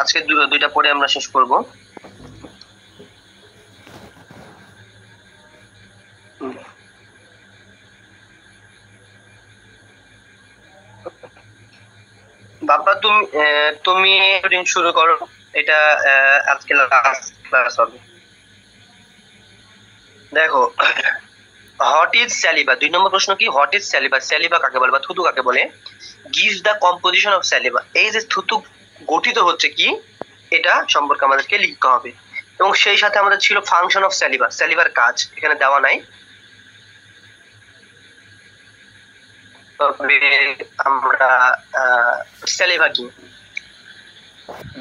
আজকে দুইটা পড়ে আমরা শেষ করব। বাবা তুমি শুরু করো, এটা আজকে লাস্ট ক্লাস হবে। দেখো, হোয়াট ইজ স্যালিভা, 2 নম্বর প্রশ্ন কি, হোয়াট ইজ স্যালিভা, স্যালিভা কাকে বলে বা থুতু কাকে বলে। গিভস দ্য কম্পোজিশন অফ স্যালিভা, এই যে থুতু গঠিত হচ্ছে কি, এটা সম্পর্কে আমাদেরকে লিখতে হবে। এবং সেই সাথে আমাদের ছিল ফাংশন অফ স্যালিভা, স্যালিভার কাজ এখানে দেওয়া নাই, তবে আমরা স্যালিভা কি,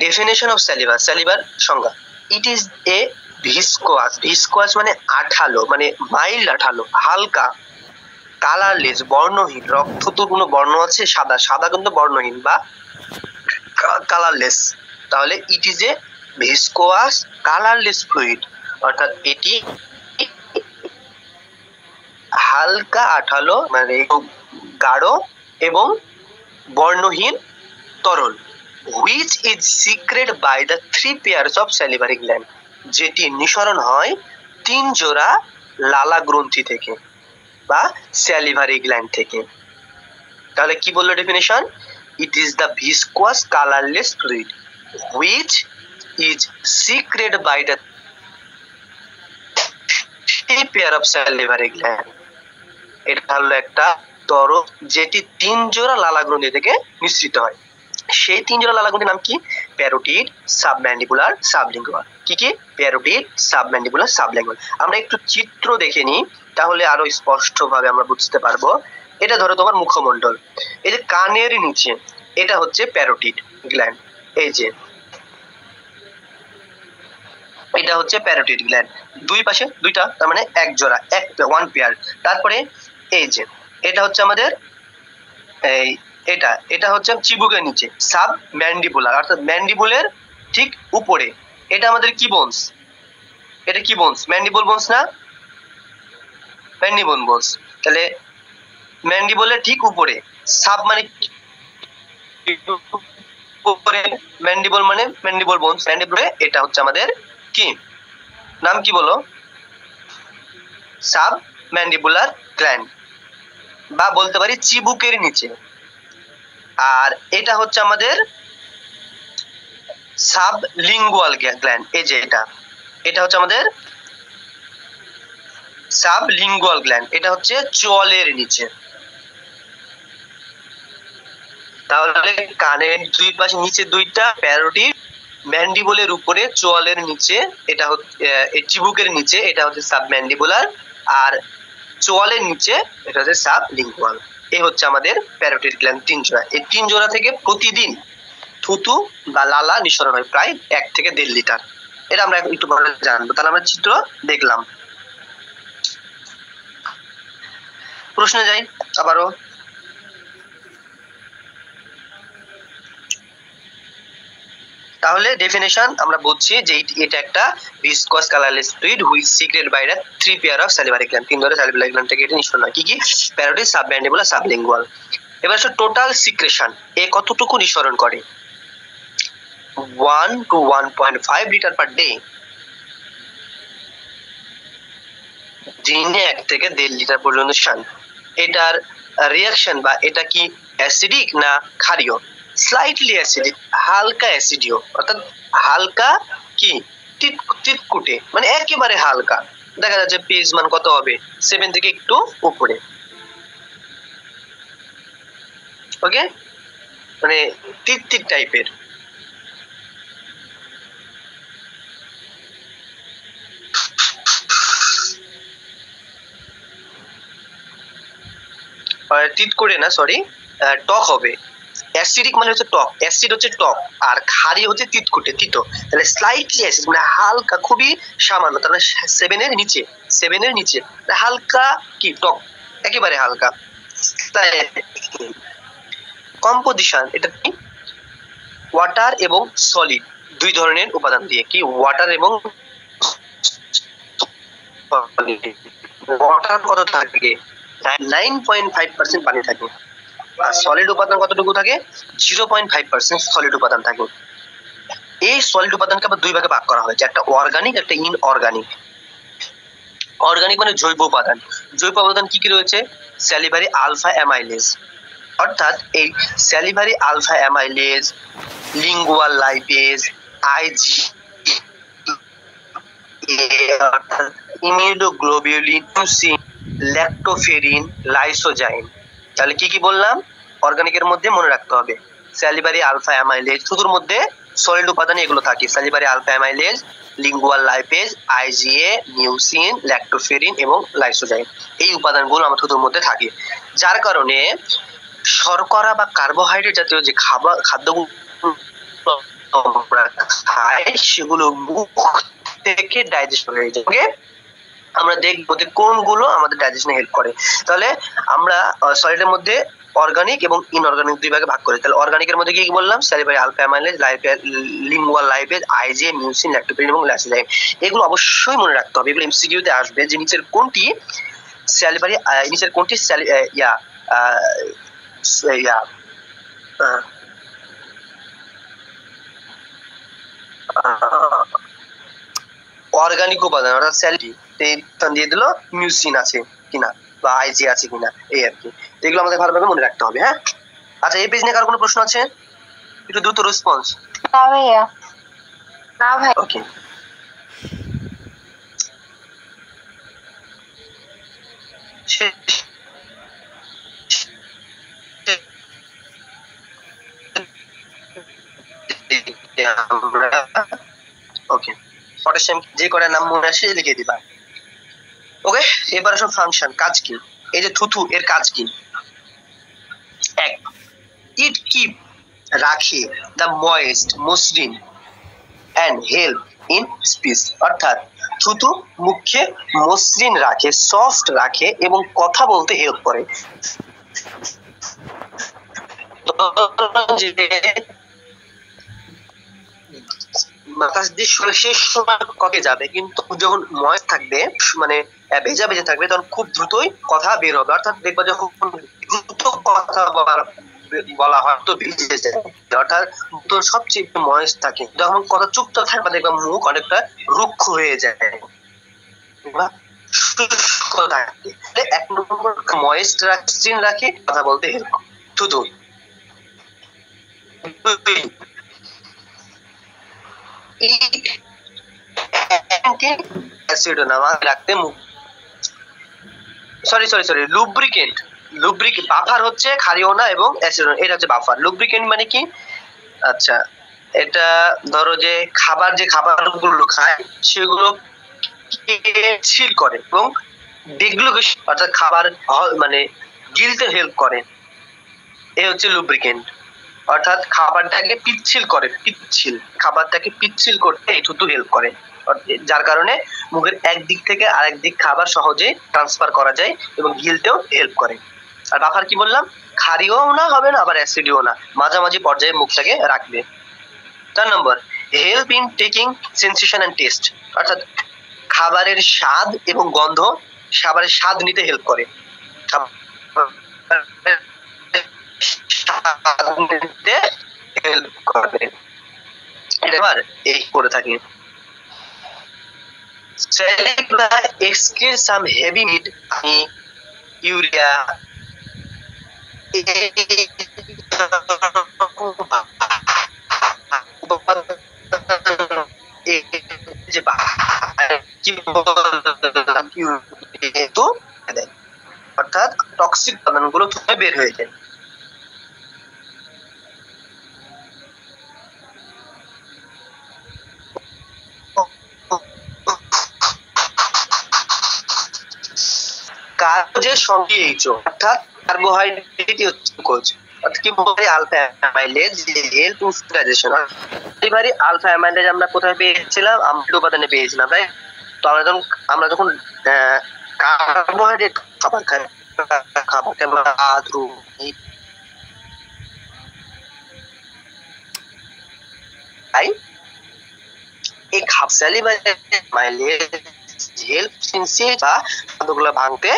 ডেফিনেশন অফ স্যালিভা, স্যালিভার সংজ্ঞা। ইট ইজ এ ভিসকোয়াস, ভিসকোয়াস মানে আঠালো, মানে মাইল্ড আঠালো, হালকা, কালারলেস বর্ণহীন, রক্ততুর কোনো বর্ণ আছে, সাদা, সাদা কিন্তু বর্ণহীন বা কালারলেস, তাহলে it is a viscous colourless fluid, অর্থাৎ এটি হালকা আঠালো মানে গাঢ় এবং বর্ণহীন তরল। Which is secrete by the 3 pairs of salivary gland, যেটি নিঃসরণ হয় 3 জোড়া লালা গ্রন্থি থেকে বা স্যালিভারি গ্ল্যান্ড থেকে। তাহলে কি বললো definition, it is the viscous colourless fluid which is secrete by the 3 pair of salivary gland, এটা হলো একটা তরল যেটি 3 জোড়া লালা গ্রন্থি থেকে মিশ্রিত হয়। সেই 3 জোড়া লালা গ্রন্থির নাম কি, প্যারোটিড, সাবম্যান্ডিবুলার, সাবলিঙ্গুয়াল। কি কি, প্যারোটিড, সাবম্যান্ডিবুলার, সাবলিঙ্গুয়াল। আমরা একটু চিত্র দেখে নিই, তাহলে আরো স্পষ্ট ভাবে আমরা বুঝতে পারবো। এটা ধরো তোমার মুখমণ্ডল, এই যে কানের নিচে এটা হচ্ছে প্যারোটিড গ্ল্যান্ড, এই যে এটা হচ্ছে প্যারোটিড গ্ল্যান্ড, দুই পাশে দুইটা, তার মানে এক জোড়া, এক ওয়ান পেয়ার। তারপরে এই যে এটা হচ্ছে আমাদের এই এটা এটা হচ্ছে চিবুকের নিচে সাব ম্যান্ডিবুলার, অর্থাৎ ম্যান্ডিবুলের ঠিক উপরে, এটা আমাদের কি বোনস, এটা কি বোনস, ম্যান্ডিবল বোনস না, ম্যান্ডিবল বোনস। তাহলে ম্যান্ডিবলের ঠিক উপরে, সাব মানে উপরে, ম্যান্ডিবল মানে ম্যান্ডিবল বোনস, ম্যান্ডিবলে এটা হচ্ছে আমাদের কি নাম, কি বলো, সাব ম্যান্ডিবুলার গ্ল্যান্ড, বা বলতে পারি চিবুকের নিচে। আর এটা হচ্ছে আমাদের সাবলিঙ্গুয়াল গ্ল্যান্ড, এই যে এটা হচ্ছে আমাদের সাবলিঙ্গুয়াল গ্ল্যান্ড, এটা হচ্ছে চোয়ালের নিচে। তাহলে কানের দুই পাশে নিচে দুইটা প্যারোটিড, ম্যান্ডিবলের উপরে চোয়ালের নিচে এটা হচ্ছে চিবুকের নিচে এটা হচ্ছে সাবম্যান্ডিবুলার, আর চোয়ালের নিচে এটা হচ্ছে সাবলিঙ্গুয়াল। এই হচ্ছে আমাদের প্যারোটিড গ্ল্যান্ড 3 জোড়া। এই 3 জোড়া থেকে প্রতিদিন থুতু বা লালা নিঃসরণ হয় প্রায় 1 থেকে 1.5 লিটার। এটা আমরা একটু পরে জানবো। তাহলে আমরা চিত্র দেখলাম, প্রশ্নে যাই আবারও। তাহলে ডেফিনেশন আমরা বুঝছি যে এটা একটা viscous colourless fluid which secrete by the 3 pair of salivary gland, 3 ধরনের স্যালিভারি গ্ল্যান্ড থেকে এটা নিঃসরণ হয়। কি কি, প্যারোটিড, সাবম্যান্ডিবুলার, সাবলিঙ্গুয়াল। এবার আসলে টোটাল সিক্রেশন, এ কতটুকু নিঃসরণ করে, 1 to 1.5 লিটার পার ডে, দিনে 1 থেকে 1.5 লিটার পর্যন্ত শান। এটার রিঅ্যাকশন বা এটা কি অ্যাসিডিক না ক্ষারীয়, স্লাইটলি অ্যাসিডিক, হালকা অ্যাসিডীয়, অর্থাৎ হালকা কি তিতকুটে, মানে একেবারে হালকা। দেখা যাচ্ছে পিএইচ মান কত হবে, 7 থেকে একটু উপরে। ওকে, মানে তিত টাইপের। তিত করে না, সরি, টক হবে। অ্যাসিডিক মানে হচ্ছে টক, অ্যাসিড হচ্ছে টক, আর ক্ষারীয় হচ্ছে তিতকুটে, তিতো। তাহলে স্লাইটলি অ্যাসিড মানে হালকা, খুবই সামান্য, তাহলে 7 এর নিচে, 7 এর নিচে হালকা কি টক, একেবারে হালকা। তাই কম্পোজিশন এটা কি, ওয়াটার এবং সলিড, 2 ধরনের উপাদান দিয়ে, কি ওয়াটার এবং ওয়াটার কত থাকে, 9.5% পানি থাকে, আর সলিড উপাদান কতটুকু থাকে, 0.5% সলিড উপাদান থাকে। সলিড উপাদানকে আবার দুই ভাগে ভাগ করা হয়েছে, একটা অর্গানিক একটা ইনঅর্গানিক। অর্গানিক মানে জৈব উপাদান। জৈব উপাদান কি কি রয়েছে? স্যালিভারি আলফা অ্যামাইলেজ, অর্থাৎ এই salivary alpha amylase, lingual lipase, IG অর্থাৎ ইমিউনোগ্লোবিউলিন, লিউসিন, ল্যাক্টোফেরিন, লাইসোজাইম। তাহলে কি কি বললাম? অর্গানিকের মধ্যে মনে রাখতে হবে স্যালিভারি আলফা অ্যামাইলেজ, থুতুর মধ্যে সলিড উপাদান এগুলো থাকে, salivary alpha amylase, lingual lipase, IgA, mucin, lactoferrin এবং লাইসোজাইম। এই উপাদানগুলো আমার থুতুর মধ্যে থাকে, যার কারণে শর্করা বা কার্বোহাইড্রেট জাতীয় যে খাদ্যগুলো খাই সেগুলো মুখ থেকে ডাইজেস্ট হয়ে যায়। আমরা দেখবো যে কোনগুলো আমাদের ডাইজেশনে হেল্প করে। তাহলে আমরা সলিডের মধ্যে অর্গানিক এবং ইনঅর্গানিক দুই ভাগে ভাগ করি। তাহলে অর্গানিকের মধ্যে কি কি বললাম? Salivary alpha amylase, lingual lipase, IgA, mucin, lactoferrin এবং লাইসোজাইম। এগুলো অবশ্যই মনে রাখতে হবে, এগুলো এমসিকিউ তে আসবে যে নিচের কোনটি স্যালিভারি, নিচের কোনটি অর্গানিক উপাদান, অর্থাৎ স্যালিটি দিয়ে দিল মিউসিন আছে কিনা বা আইজি আছে কিনা, এই আর কি। এগুলো আমাদের ভালোভাবে মনে রাখতে হবে। হ্যাঁ, আচ্ছা, এই পেজ নিয়ে কার কোনো প্রশ্ন আছে? একটু দ্রুত রেসপন্স। না ভাইয়া, না ভাই। ওকে, ওকে, পটাশিয়াম যে কয়টা নাম মনে আসে লিখে দিবা। ওকে, এবার আসো ফাংশন, কাজ কি? এই যে থুথু, এর কাজ কি? এক, ইট কিপ, রাখে, দ্য ময়েস্ট, মসৃণ, এন্ড হেল্প ইন স্পিচ, অর্থাৎ থুতু মুখে মসৃণ রাখে, সফট রাখে এবং কথা বলতে হেল্প করে। বাতাস দিয়ে শেষ সময় ককে যাবে, কিন্তু যখন ময়েস্ট থাকবে, মানে ভেজা ভেজা থাকবে, তখন খুব দ্রুতই কথা বের হবে। অর্থাৎ দেখবা যখন দ্রুত কথা বলা হয় তো ভিজে যায়, অর্থাৎ তো সবচেয়ে ময়েস্ট থাকে। যখন কথা চুপচাপ থাকবে দেখবা মুখ অনেকটা রুক্ষ হয়ে যায়, শুষ্ক থাকে। এক নম্বর ময়েস্ট রাখে, কথা বলতে হেল্প থুতু। লুব্রিকেন্ট বাফার হচ্ছে ক্ষারীয় না এবং অ্যাসিডোনা, এটা হচ্ছে বাফার। লুব্রিকেন্ট মানে কি? আচ্ছা, এটা ধরো যে খাবারগুলো খায় সেগুলো সিল করে এবং ডিগ্লুকেশন অর্থাৎ খাবার মানে গিলতে হেল্প করে, এই হচ্ছে লুব্রিকেন্ট। অর্থাৎ খাবারটাকে পিচ্ছিল করতে এই থুতু হেল্প করে, যার কারণে মুখের এক দিক থেকে আরেক দিক খাবার সহজে ট্রান্সফার করা যায় এবং গিলতেও হেল্প করে। আর বাফার কি বললাম? ক্ষারীয় না হবে না, আবার অ্যাসিডিও না, মাঝামাঝি পর্যায়ে মুখটাকে রাখবে। 4 নম্বর, help in taking sensation and taste, অর্থাৎ খাবারের স্বাদ এবং গন্ধ, খাবারের স্বাদ নিতে হেল্প করে, হেল্প করে। এবার এই করে থাকি excrete some heavy meat, urea, অর্থাৎ টক্সিক উপাদানগুলো বের হয়ে যায়। কার্বোজের সঙ্গে এইচও, অর্থাৎ কার্বোহাইড্রেট গ্লুকোজ, অর্থাৎ কি বলে alpha amylase help in digestion. Salivary alpha amylase আমরা কোথায় পেয়েছিলাম? আমরা উপাদানে পেয়েছিলাম, তাই তো। আমরা যখন কার্বোহাইড্রেট খাবার খাই, ভাত, রুটি, তাই এই স্যালিভারি অ্যামাইলেজ হেল্প খাদ্যগুলো ভাঙতে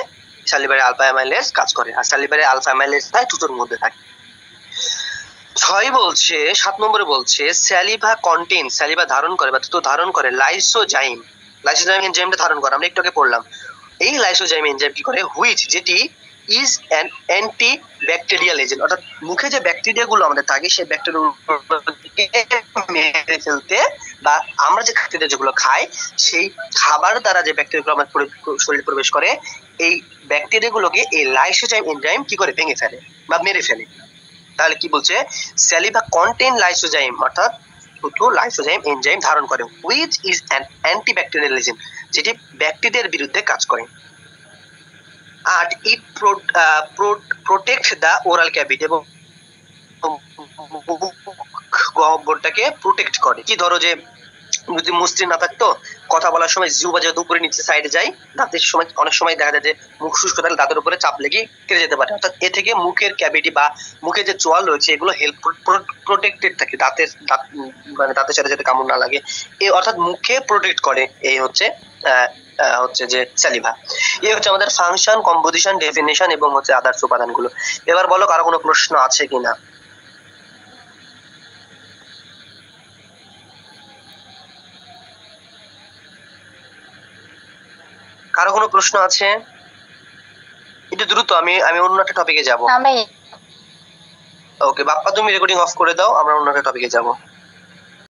স্যালিভারি আলফা অ্যামাইলেজ কাজ করে। আর স্যালিভারি আলফা অ্যামাইলেজ থুতুর মধ্যে থাকে। 7 নম্বরে বলছে স্যালিভা কন্টেন, স্যালিভা ধারণ করে বা তো ধারণ করে লাইসোজাইম। লাইসোজাইম এনজাইমটা ধারণ করে, আমরা একটু আগে পড়লাম। এই লাইসোজাইম এনজাইম কি করে, হুইচ যেটি is an anti bacterial agent, অর্থাৎ মুখে যে ব্যাকটেরিয়া গুলো আমাদের থাকে সেই ব্যাকটেরিয়াগুলোকে মেরে ফেলতে, বা আমরা যে খাদ্য যেগুলো খাই সেই খাবার দ্বারা যে ব্যাকটেরিয়াগুলো আমাদের শরীরে প্রবেশ করে, এই ব্যাকটেরিয়াগুলোকে এই লাইসোজাইম এনজাইম কি করে ভেঙে ফেলে বা মেরে ফেলে। তাহলে কি বলছে, স্যালিভা কন্টেন লাইসোজাইম, অর্থাৎ লাইসোজাইম এনজাইম ধারণ করে, which is an antibacterial agent, যেটি ব্যাকটেরিয়ার বিরুদ্ধে কাজ করে। আর ইট প্রোটেক্ট দা ওরাল ক্যাভিটি, এবং গহ্বরটাকে প্রোটেক্ট করে। কি ধরো যে যদি মসৃণ না থাকতো, কথা বলার সময় জিহ্বা যেহেতু উপরে নিচে সাইডে যায়, দাঁতের সময় অনেক সময় দেখা যায় যে মুখ শুষ্ক থাকলে দাঁতের উপরে চাপ লেগে কেটে যেতে পারে, অর্থাৎ এ থেকে মুখের ক্যাভিটি বা মুখে যে চোয়াল রয়েছে এগুলো হেল্প প্রোটেক্টেড থাকে, দাঁতের মানে দাঁতের সাথে যাতে কামড় না লাগে, এই অর্থাৎ মুখে প্রোটেক্ট করে। এই হচ্ছে যে স্যালিভা। এই হচ্ছে আমাদের ফাংশন, কম্পোজিশন, ডেফিনেশন এবং হচ্ছে আদার্স উপাদানগুলো। এবার বলো কারো কোনো প্রশ্ন আছে কিনা। কারো কোনো প্রশ্ন আছে? একটু দ্রুত, আমি অন্য একটা টপিকে যাব। না ভাই। ওকে বাপ্পা, তুমি রেকর্ডিং অফ করে দাও, আমরা অন্য একটা টপিকে যাব।